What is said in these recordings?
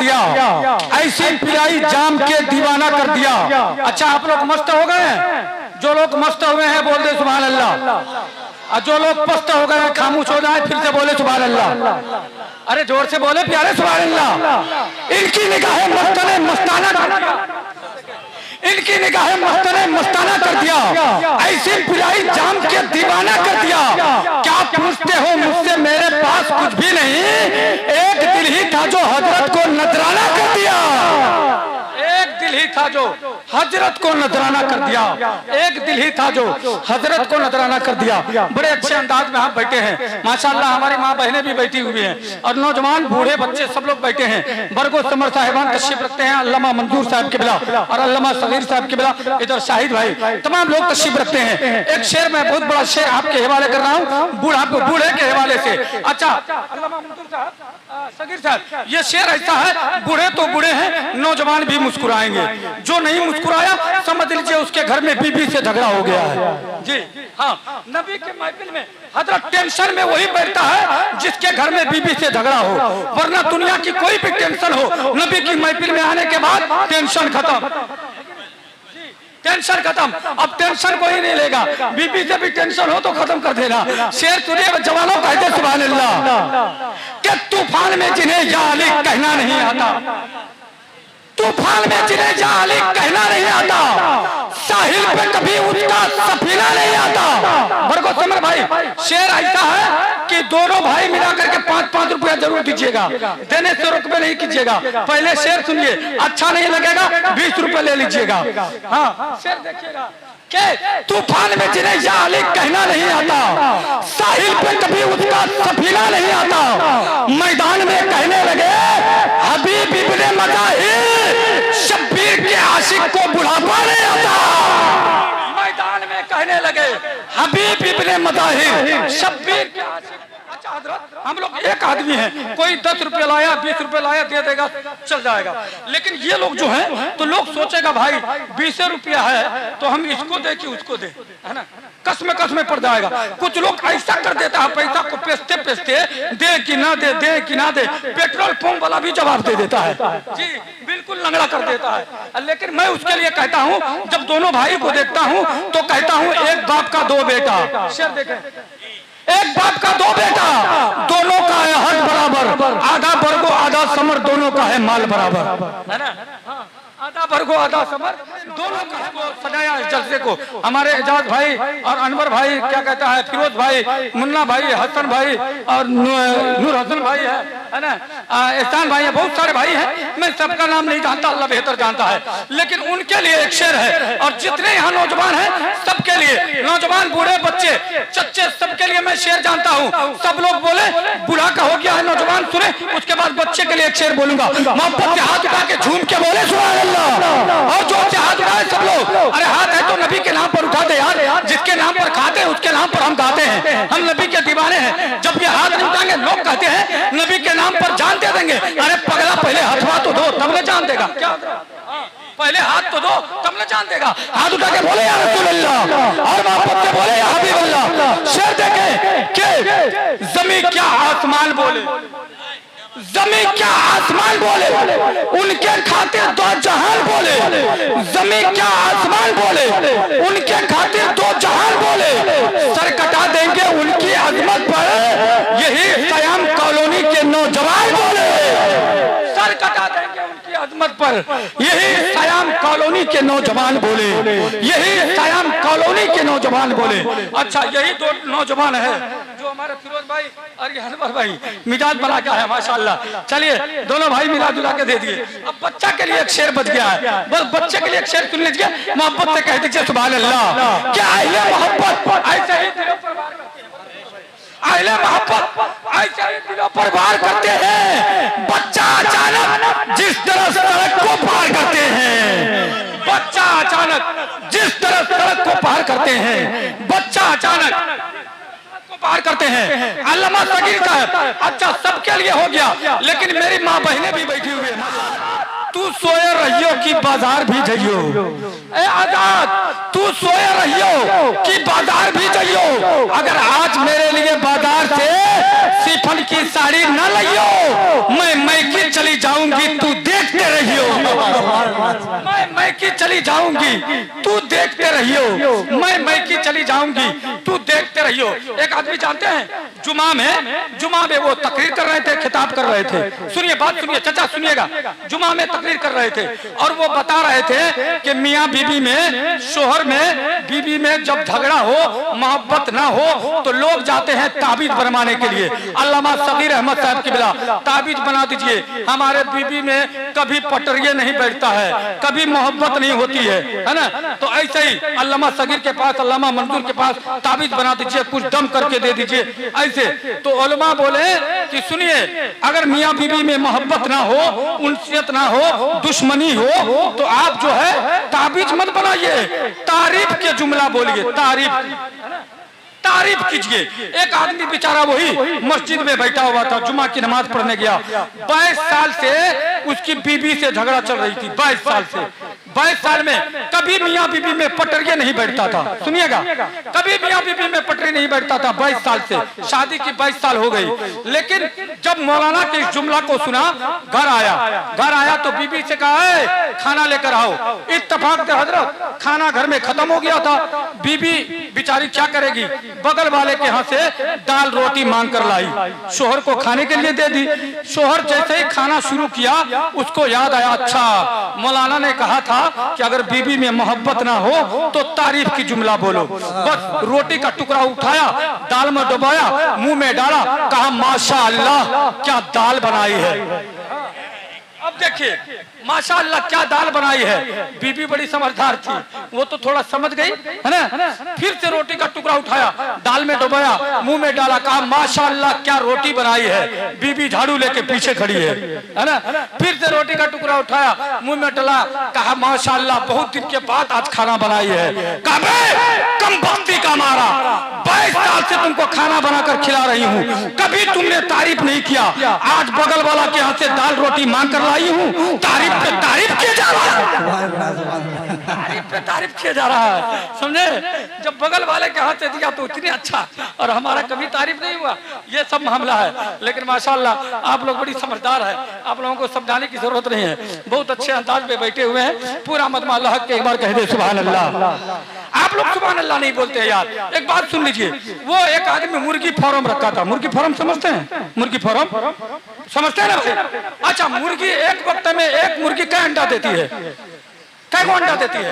दिया, ऐसी पिलाई जाम के दीवाना कर दिया। अच्छा आप लोग मस्त हो गए हैं? जो लोग मस्त हुए हैं बोल दे सुभान अल्लाह, और जो लोग पस्त हो गए हैं खामोश हो जाए फिर से बोले सुभान अल्लाह। अरे जोर से बोले प्यारे सुभान अल्लाह। इनकी निगाहें मस्तने मस्ताना कर दिया, इनकी निगाहें मस्तने मस्ताना कर दिया, ऐसी पिलाई जाम के दीवाना कर दिया। क्या पूछते हो मुझसे, मेरे पास कुछ भी नहीं, एक दिल ही था जो हजरत को नजराना कर दिया। एक दिल ही था जो हजरत को नजराना कर दिया, एक दिल ही था जो हजरत को नजराना कर दिया। बड़े अच्छे अंदाज में हम बैठे हैं माशाअल्लाह, हमारी माँ बहनें भी बैठी हुई हैं और नौजवान बूढ़े बच्चे सब लोग बैठे हैं। बरगो समर साहिबान तशरीफ रखते हैं, अल्लामा मंजूर साहब के बिला और अल्लामा सगीर साहब के बिला, इधर शाहिद भाई, तमाम लोग तशरीफ रखते हैं। एक शेर मैं बहुत बड़ा शेर आपके हवाले कर रहा हूँ, बूढ़े के हवाले से। अच्छा अल्लामा मंजूर साहब, सगीर साहब, ये शेर ऐसा है, बूढ़े तो बूढ़े हैं, नौजवान भी मुस्कुराएंगे, जो नहीं मुस्कुराया समझ लीजिए उसके घर में बीबी से झगड़ा हो गया है। जी हाँ, नबी के महफिल में हजरत टेंशन में वही बैठता है जिसके घर में बीबी से झगड़ा हो, वरना दुनिया की कोई भी टेंशन हो, नबी की महफिल में आने के बाद टेंशन खत्म, टेंशन खत्म। अब टेंशन कोई नहीं लेगा, बीबी से भी टेंशन हो तो खत्म कर देना। शेर सुनिए जवानों, कहते सुभान अल्लाह। कि तूफान में जिन्हें या अली कहना नहीं आता, तूफान में जिन्हें या अली कहना नहीं आता, साहिल पे कभी उसका सफीना नहीं आता। बरगो समर भाई, शेर ऐसा है कि दोनों भाई मिला करके 5-5 रुपया जरूर दीजिएगा, देने से रुपये नहीं कीजिएगा। पहले शेर सुनिए, अच्छा नहीं लगेगा 20 रुपए ले लीजिएगा। हाँ शेर देखिएगा कि तूफान में जिन्हें या अली कहना नहीं आता, साहिल पे कभी उसका सफीना नहीं आता, मैदान में कहने लगे हबीब इब्ने मज़ाहिर, शब्बीर के आशिक को बुढ़ापा नहीं आता। मैदान में कहने लगे हबीब इब्ने मज़ाहिर, शब्बीर के आशिक। अच्छा हजरत, हम लोग एक आदमी हैं, कोई 10 रुपये लाया 20 रुपये लाया दे देगा चल जाएगा, लेकिन ये लोग जो हैं तो लोग सोचेगा भाई 20 रुपया है तो हम इसको दे कि उसको दे, है ना, कस में पड़ जाएगा। कुछ लोग ऐसा कर देता है, पैसा को पेशते पेशते दे कि ना दे, दे कि ना दे, पेट्रोल पंप वाला भी जवाब दे देता है, जी बिल्कुल लंगड़ा कर देता है। लेकिन मैं उसके लिए कहता हूँ, जब दोनों भाई को देखता हूँ तो कहता हूँ एक बाप का 2 बेटा। शेर देखें, एक बाप का 2 बेटा, दोनों का है हक बराबर, आधा बरगो आधा समर, दोनों का है माल बराबर, है ना, आधा बरगो आधा समर, दोनों का है। वो सजाया इस जलसे को हमारे एजाज भाई और अनवर भाई, क्या कहता है फिरोज भाई, मुन्ना भाई, हसन भाई और नूर हसन भाई है ना, एहसान भाई है, बहुत सारे भाई हैं, मैं सबका नाम नहीं जानता, अल्लाह बेहतर जानता है, लेकिन उनके लिए एक शेर है। और जितने यहाँ नौजवान हैं सबके लिए, नौजवान बूढ़े बच्चे चच्चे सबके लिए मैं शेर जानता हूँ। सब लोग बोले बूढ़ा का हो गया है, नौजवान सुने, उसके बाद बच्चे के लिए एक शेर बोलूंगा, मोहब्बत से हाथ उठा के झूम के बोले सुभान अल्लाह। और जो हाथ उठाए सब लोग, अरे हाथ है तो नबी के नाम पर उठा दे यार, जिसके नाम पर खाते हैं उसके नाम पर हम गाते हैं, हम नबी के दीवाने हैं। जब ये हाथ नहीं उठाएंगे लोग कहते हैं नबी के नाम पर जान दे देंगे। अरे पगला पहले हथवा तो दो तब न जान देगा, क्या पहले हाथ तो दो तब न जान देगा। हाथ उठा के बोले या रसूल अल्लाह, और मोहब्बत से बोले या हबीब अल्लाह। शेर देखे कि जमी क्या आसमान बोले, जमी क्या आसमान बोले, उनके खातिर 2 जहान बोले, जमी क्या आसमान बोले, उनके खातिर 2 जहान बोले, सर कटा देंगे उनकी अजमत पर, यही कयाम कॉलोनी के नौजवान बोले, सर कटा देंगे उनकी अजमत पर, यही कयाम कॉलोनी के नौजवान बोले, यही कयाम कॉलोनी के नौजवान बोले। अच्छा यही 2 नौजवान है जो हमारे फिरोज भाई और ये अनवर भाई मिजाज बना क्या है माशाल्लाह। चलिए दोनों भाई मिला जुला के दे दिए। अब बच्चा के लिए एक शेर बच गया है, बस बच्चे के लिए एक शेर सुन लीजिए, मोहब्बत से कह दीजिए सुभान अल्लाह। क्या अहले मोहब्बत ऐसे ही दिलों पर वार करते हैं, अहले मोहब्बत ऐसे ही दिलों पर वार करते हैं। बच्चा अचानक जिस तरह सड़क को पार करते हैं, बच्चा अचानक जिस तरह सड़क को पार करते हैं, बच्चा अचानक पार करते हैं। अल्लामा सगीर साहब, अच्छा सबके लिए हो गया, लेकिन मेरी माँ बहनें भी बैठी हुई है। तू सोए रहियो कि बाजार भी जाइयो, ए आजाद तू सोए रहियो कि बाजार भी जाइयो, अगर आज मेरे लिए बाजार से सिफन की साड़ी न लाइयो, मैं की चली जाऊंगी, तू मैं की चली जाऊंगी, तू देखते रहियो, मैं की चली जाऊंगी, तू देखते रहियो। एक आदमी जानते हैं जुमा में वो तकरीर कर रहे थे, खिताब कर रहे थे। सुनिए बात सुनिए चाचा, सुनिएगा। जुमा में तकरीर कर रहे थे और वो बता रहे थे कि मियाँ बीबी में, शोहर में, बीबी में जब झगड़ा हो, मोहब्बत ना हो तो लोग जाते हैं ताबीज बनवाने के लिए। अल्लामा सगीर अहमद साहब की बिला ताबीज बना दीजिए, हमारे बीबी में कभी पटरिए नहीं बैठता है, कभी मोहब्बत नहीं होती है ना। तो ऐसे ही अल्लामा सगीर के पास, अल्लामा मंजूर के पास ताबीज बना दीजिए, कुछ दम करके दे दीजिए ऐसे। तो उलमा बोले कि सुनिए, अगर मियाँ बीबी में मोहब्बत ना हो, उनसियत ना हो, दुश्मनी हो तो आप जो है ताबीज मत बनाइए, तारीफ के जुमला बोलिए, तारीफ कीजिए। एक आदमी बेचारा वही मस्जिद में बैठा हुआ था, जुमा की नमाज पढ़ने गया। 22 साल से उसकी बीबी से झगड़ा चल रही थी, 22 साल से। 22 साल में कभी मियाँ बीबी में पटरिए नहीं बैठता था, सुनिएगा, कभी मियाँ बीबी में पटरी नहीं बैठता था। 22 साल से शादी की 22 साल हो गई। लेकिन जब मौलाना के इस जुमला को सुना, घर आया तो बीबी से कहा है खाना लेकर आओ। इत्तेफाक से हजरत खाना घर में खत्म हो गया था। बीबी बेचारी क्या करेगी, बगल वाले के यहाँ से दाल रोटी मांग कर लाई, शोहर को खाने के लिए दे दी। शोहर जैसे ही खाना शुरू किया उसको याद आया, अच्छा मौलाना ने कहा था कि अगर बीबी में मोहब्बत ना हो तो तारीफ की जुमला बोलो। बस रोटी का टुकड़ा उठाया, दाल में डुबाया, मुंह में डाला, कहा माशाअल्लाह क्या दाल बनाई है। अब देखिए माशाअल्लाह क्या दाल बनाई है। बीबी बड़ी समझदार थी, वो तो थोड़ा समझ गई है ना। फिर से रोटी का टुकड़ा उठाया, दाल में डुबाया, मुंह में डाला, कहा माशाअल्लाह क्या रोटी बनाई है। बीबी झाड़ू लेके पीछे खड़ी है ना। फिर से रोटी का टुकड़ा उठाया, मुंह में डाला, कहा माशाअल्लाह बहुत दिन के बाद आज खाना बनाई है। कहा कम बख्ती का मारा, 22 साल से तुमको खाना बनाकर खिला रही हूँ, कभी तुमने तारीफ नहीं किया। आज बगल वाला के यहाँ से दाल रोटी मांग कर लाई हूँ, तारीफ पे तारीफ किया जा रहा है, तारीफ पे तारीफ किया जा रहा है, समझे। जब बगल वाले के हाथ से दिया तो इतनी अच्छा, और हमारा कभी तारीफ नहीं हुआ। ये सब मामला है। लेकिन माशाअल्लाह आप लोग बड़ी समझदार है, आप लोगों को समझाने की जरूरत नहीं है, बहुत अच्छे अंदाज में बैठे हुए हैं। पूरा मजमा अल्लाह के एक बार कह दे सुभान अल्लाह। आप लोग सुभान अल्लाह नहीं बोलते हैं यार। एक बात सुन लीजिए, वो एक आदमी मुर्गी फार्म रखा था। मुर्गी फार्म समझते हैं? मुर्गी फार्म समझते हैं ना भाई? अच्छा, मुर्गी एक वक्त में एक मुर्गी क्या अंडा देती है? क्या अंडा देती है?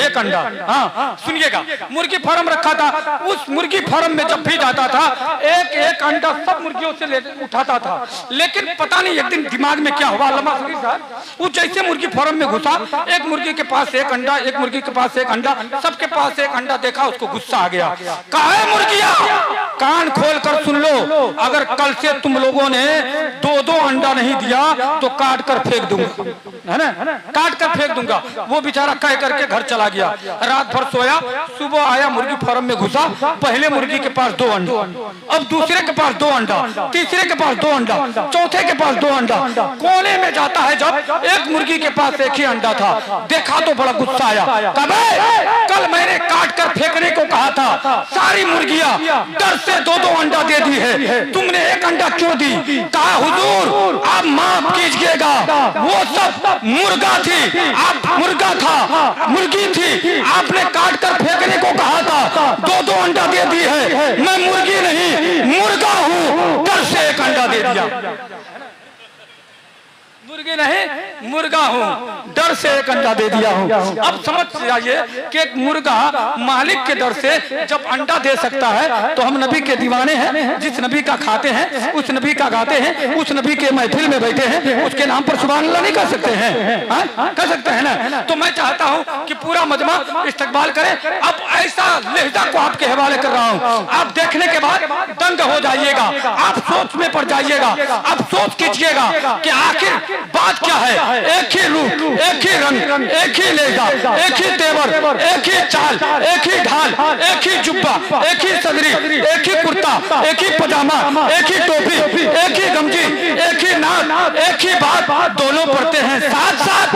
एक अंडा। हाँ सुनिएगा, मुर्गी फार्म रखा था। उस मुर्गी फार्म में जब भी जाता था एक एक अंडा सब मुर्गियों से ले उठाता था। लेकिन पता नहीं एक दिन दिमाग में क्या हुआ, अल्लामा सगीर साहब, वो जैसे मुर्गी फार्म में घुसा, एक मुर्गी के पास एक अंडा, एक मुर्गी के पास एक अंडा, सबके पास एक अंडा देखा, उसको गुस्सा आ गया। कहा है मुर्गिया, कान खोल कर सुन लो, अगर कल से तुम लोगों ने 2-2 अंडा नहीं दिया तो काट कर फेंक दूंगा, है ना, काट कर फेंक दूंगा। वो बेचारा कह करके घर चला गया। रात भर सोया, सुबह आया, मुर्गी फार्म में घुसा, पहले मुर्गी के पास 2 अंडा, अब दूसरे के पास 2 अंडा, तीसरे के पास 2 अंडा, चौथे के पास 2 अंडा। कोने में जाता है जब एक मुर्गी के पास एक ही अंडा था, देखा तो बड़ा गुस्सा आया। कल मैंने काट कर फेंकने को कहा था, सारी मुर्गियां डर से 2-2 अंडा दे दी है, तुमने एक अंडा क्यों दी? कहा हुजूर आप माफ कीजिएगा, वो सब मुर्गा थी, आप मुर्गा था, मुर्गी थी, आपने काट कर फेंकने को कहा था, 2-2 अंडा दे दी है, मैं मुर्गी नहीं मुर्गा हूँ, डर से एक अंडा दे दिया। मुर्गी नहीं मुर्गा हूँ, डर से एक अंडा दे दिया हूँ। अब समझ जाइए कि एक मुर्गा मालिक के डर से जब अंडा दे सकता है तो हम नबी के दीवाने हैं, जिस नबी का खाते हैं, उस नबी का गाते हैं, उस नबी के महफिल में बैठे हैं, उसके नाम पर सुभान अल्लाह नहीं कर सकते हैं? कर सकते हैं ना। तो मैं चाहता हूँ कि पूरा मजमा इस्तकबाल करे। अब ऐसा लहजा को आपके हवाले कर रहा हूँ, आप देखने के बाद दंग हो जाइएगा, आप सोच में पड़ जाइएगा, आप सोच कीजिएगा कि आखिर बात क्या है। एक ही रूप, एक ही रंग, एक ही लहजा, एक ही तेवर, एक ही चाल, एक ही ढाल, एक ही जुब्बा, एक ही सदरी, एक ही कुर्ता, एक ही पजामा, एक ही टोपी, एक ही गमजी, एक ही नाक, एक ही बात, दोनों पढ़ते हैं साथ साथ,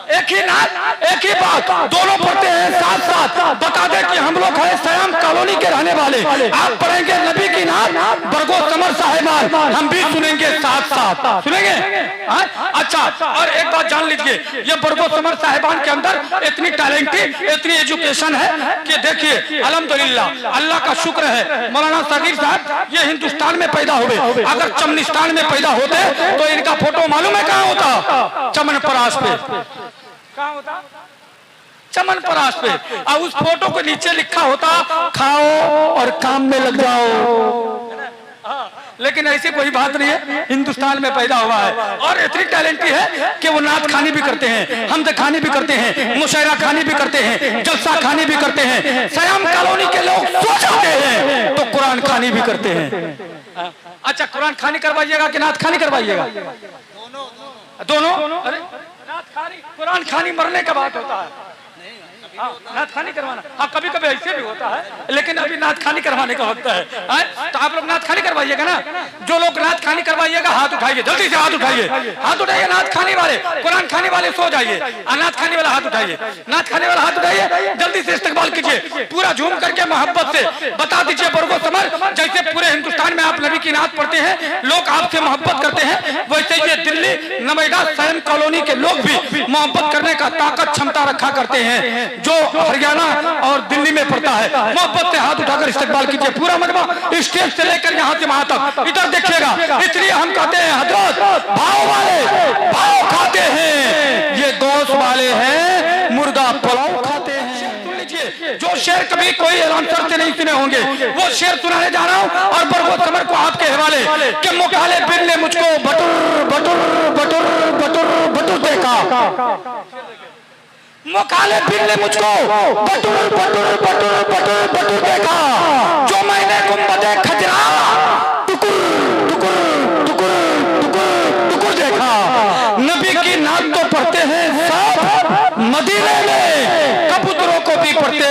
एक ही नात, एक ही बात, दोनों पढ़ते हैं साथ साथ। बता दे कि हम लोग हैं सयाम कॉलोनी के रहने वाले, आप पढ़ेंगे नबी की नात बरगो समर साहिबान, हम भी सुनेंगे साथ साथ, सुनेंगे। अच्छा, और एक बात जान लीजिए, ये बरगो समर साहिबान के अंदर इतनी टैलेंटेड, इतनी एजुकेशन है कि देखिए अल्हम्दुलिल्लाह, अल्लाह का शुक्र है। मौलाना साकिर साहब ये हिंदुस्तान में पैदा हुए, अगर चमनिस्तान में पैदा होते तो इनका फोटो मालूम है कहाँ होता? चमनपरास पे। कहाँ होता? चमनपरास पे। और उस फोटो के नीचे लिखा होता खाओ और काम में लग जाओ। लेकिन ऐसी कोई बात नहीं है, हिंदुस्तान में पैदा हुआ है और इतनी टैलेंटेड है कि वो नात खानी भी करते हैं, हमद खानी भी करते हैं, मुशायरा खानी भी करते हैं, जलसा खानी भी करते हैं। सयाम कॉलोनी के लोग सो जाते हैं तो कुरान खानी भी करते हैं। अच्छा, कुरान खानी करवाइएगा कि नात खानी करवाइएगा? दोनों। अरे नात खानी, कुरान खानी मरने का बात होता है। नात खानी करवाना, हाँ कभी कभी ऐसे भी होता है, लेकिन अभी नात खानी करवाने का वक्त है। तो आप लोग नात खानी करवाइएगा ना? जो लोग नात खानी करवाइएगा हाथ उठाइए, जल्दी से हाथ उठाइए, हाथ उठाइए। नात खानी वाले, कुरान खानी वाले सो जाइए, नात खानी वाला हाथ उठाइए, नात खानी वाला हाथ उठाइए, जल्दी से इस्तकबाल कीजिए, पूरा झूम करके मोहब्बत से बता दीजिए बरगो समर, जैसे पूरे हिंदुस्तान में आप नबी की नात पढ़ते हैं, लोग आपसे मोहब्बत करते हैं, वैसे ये दिल्ली नोएडा सयाम कॉलोनी के लोग भी मोहब्बत करने का ताकत क्षमता रखा करते हैं। जो हरियाणा और दिल्ली में पड़ता है, मोहब्बत से हाथ उठाकर इस्तकबाल कीजिए। पूरा मजमा स्टेज से लेकर यहाँ से वहां तक, इधर देखिएगा। इसलिए हम कहते हैं हजरत भाव वाले भाव खाते हैं, ये गोश्त वाले हैं मुर्गा पुलाव खाते हैं। सुन लीजिए, जो शेर कभी कोई अलाउंसर से नहीं सुने होंगे वो शेर सुनाने जा रहा हूँ, और बरगो समर को आपके हवाले कि मुकाले बिन ने मुझको बटुर बटुर बटुर बटुर बटुर देखा, मुकाले बिन ने मुझको बटुर बटुर बटुर बटुर बटुर देखा, जो मैंने गुंबदे खजरा टुकुर टुकुर टुकुर टुकुर टुकुर देखा। नबी की नात तो पढ़ते हैं सब मदीने में, कबूतरों को भी पढ़ते